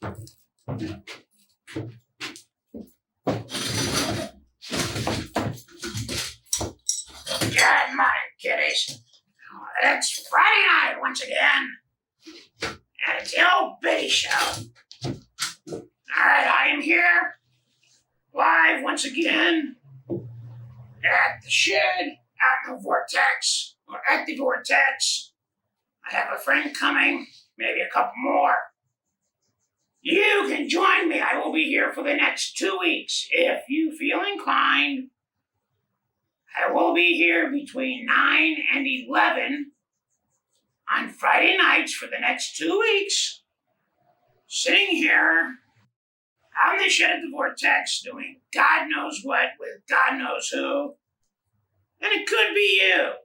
Good morning, kiddies. It's Friday night once again, and it's the Ol'Bitty Show. Alright, I am here, live once again, at the shed, at the Vortex, or at the Vortex. I have a friend coming, maybe a couple more. You can join me. I will be here for the next 2 weeks. If you feel inclined, I will be here between 9 and 11 on Friday nights for the next 2 weeks, sitting here on the shed at the Vortex doing God knows what with God knows who, and it could be you.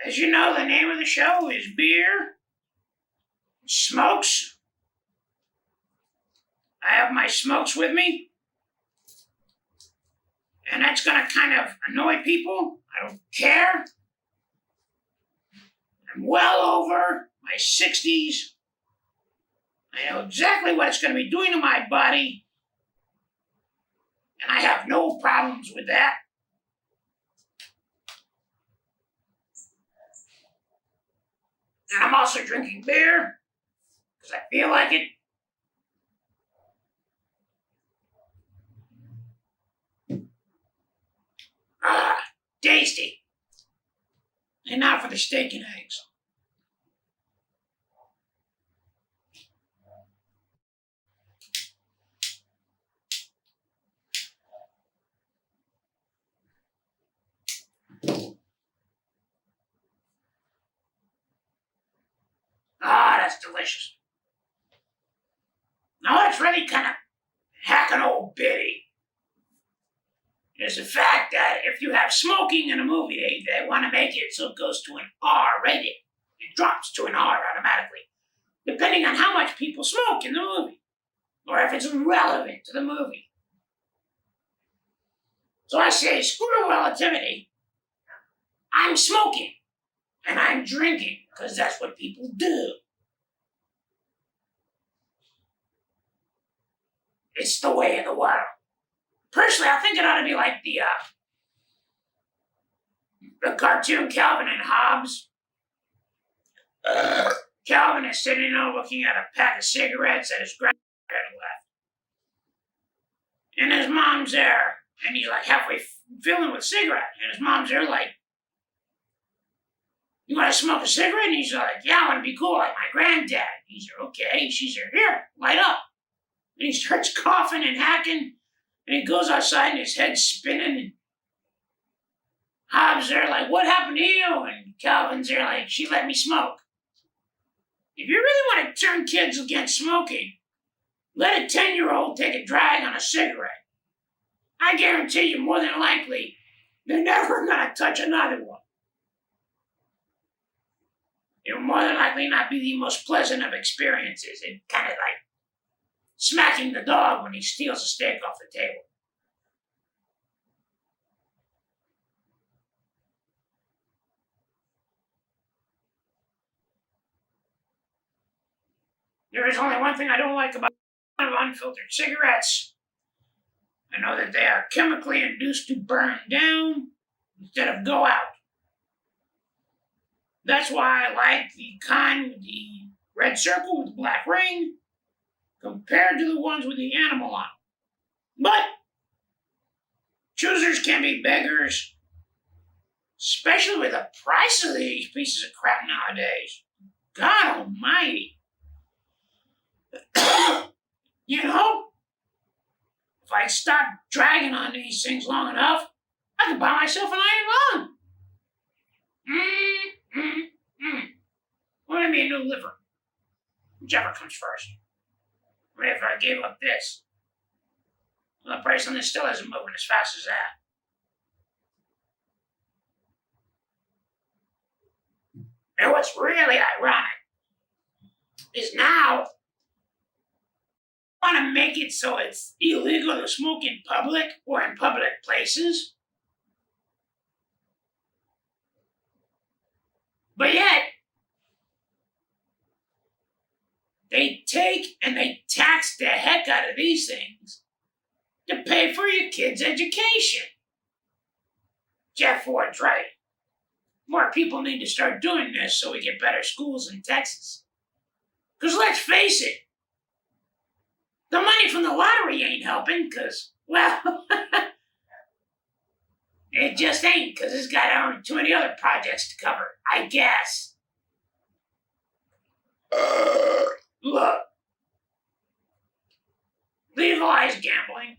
As you know, the name of the show is Beer, Smokes. I have my smokes with me, and that's going to kind of annoy people. I don't care. I'm well over my 60s. I know exactly what it's going to be doing to my body, and I have no problems with that. And I'm also drinking beer because I feel like it. Tasty. And now for the steak and eggs. That's delicious. Now that's really kind of hacking Ol'Bitty. Is the fact that if you have smoking in a movie, they want to make it so it goes to an R rating. It drops to an R automatically, depending on how much people smoke in the movie, or if it's relevant to the movie. So I say, screw relativity. I'm smoking, and I'm drinking, because that's what people do. It's the way of the world. Personally, I think it ought to be like the cartoon Calvin and Hobbes. Calvin is sitting there looking at a pack of cigarettes that his grandpa had left. And his mom's there, and he's like halfway filling with cigarette. And his mom's there like, you want to smoke a cigarette? And he's like, yeah, I want to be cool like my granddad. He's like, okay. She's like, here, light up. And he starts coughing and hacking. And he goes outside and his head's spinning. And Hobbs there like, what happened to you? And Calvin's there like, she let me smoke. If you really want to turn kids against smoking, let a 10-year-old take a drag on a cigarette. I guarantee you more than likely, they're never going to touch another one. It will more than likely not be the most pleasant of experiences. It's kind of like smacking the dog when he steals a steak off the table. There is only one thing I don't like about unfiltered cigarettes. I know that they are chemically induced to burn down instead of go out. That's why I like the kind with the red circle with the black ring compared to the ones with the animal on them. But choosers can be beggars, especially with the price of these pieces of crap nowadays. God almighty. You know, if I stop dragging on these things long enough, I could buy myself an iron lung. Or maybe a new liver. Whichever comes first. What if I gave up this? Well, the price on this still isn't moving as fast as that. And what's really ironic is now I want to make it so it's illegal to smoke in public or in public places. But yet, they take and they tax the heck out of these things to pay for your kids' education. Jeff Ford's right. More people need to start doing this so we get better schools in Texas. Because let's face it, the money from the lottery ain't helping because, well, it just ain't because it's got too many other projects to cover, I guess. Look, legalize gambling,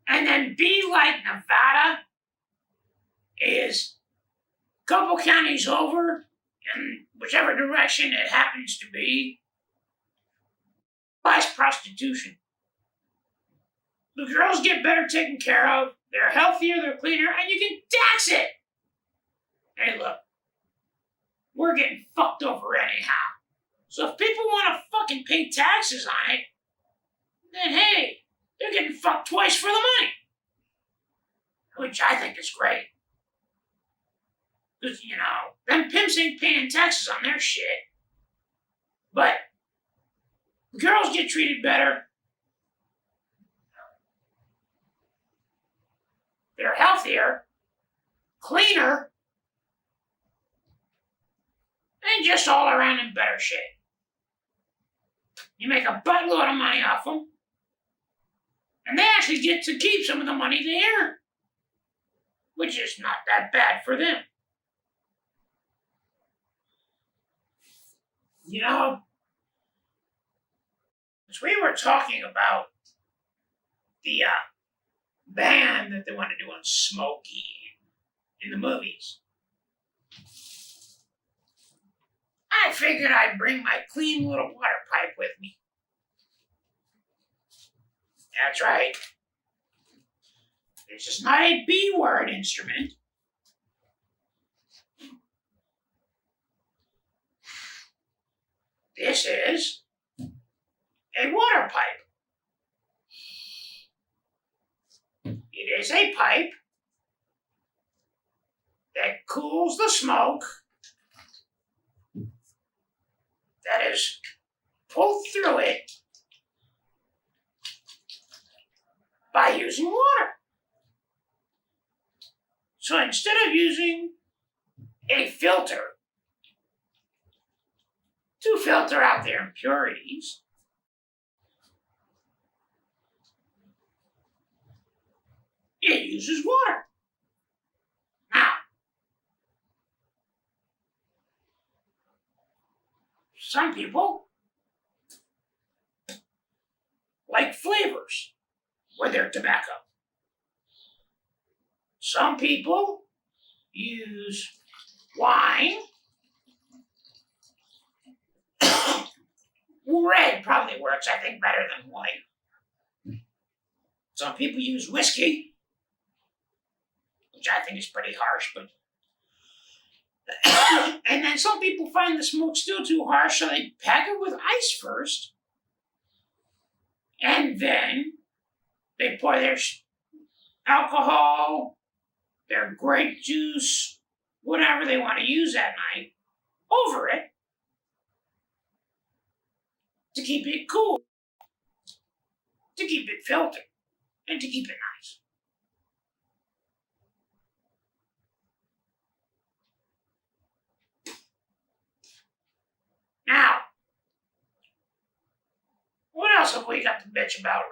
and then be like Nevada is a couple counties over in whichever direction it happens to be. Legalize prostitution. The girls get better taken care of, they're healthier, they're cleaner, and you can tax it. Hey, look, we're getting fucked over anyhow. So if people want to fucking pay taxes on it, then hey, they're getting fucked twice for the money. Which I think is great. Because, you know, them pimps ain't paying taxes on their shit. But girls get treated better. They're healthier, cleaner, and just all around in better shape. You make a buttload of money off them, and they actually get to keep some of the money they earn, which is not that bad for them. You know, as we were talking about the ban that they want to do on smoking in the movies, I figured I'd bring my clean little water pipe with me. That's right. This is not a B-word instrument. This is a water pipe. It is a pipe that cools the smoke that is pulled through it by using water. So instead of using a filter to filter out their impurities, it uses water. Now, some people like flavors with their tobacco. Some people use wine. Red probably works, I think, better than white. Some people use whiskey, which I think is pretty harsh, but and then some people find the smoke still too harsh, so they pack it with ice first, and then they pour their alcohol, their grape juice, whatever they want to use that night, over it to keep it cool, to keep it filtered, and to keep it nice. Now, what else have we got to bitch about,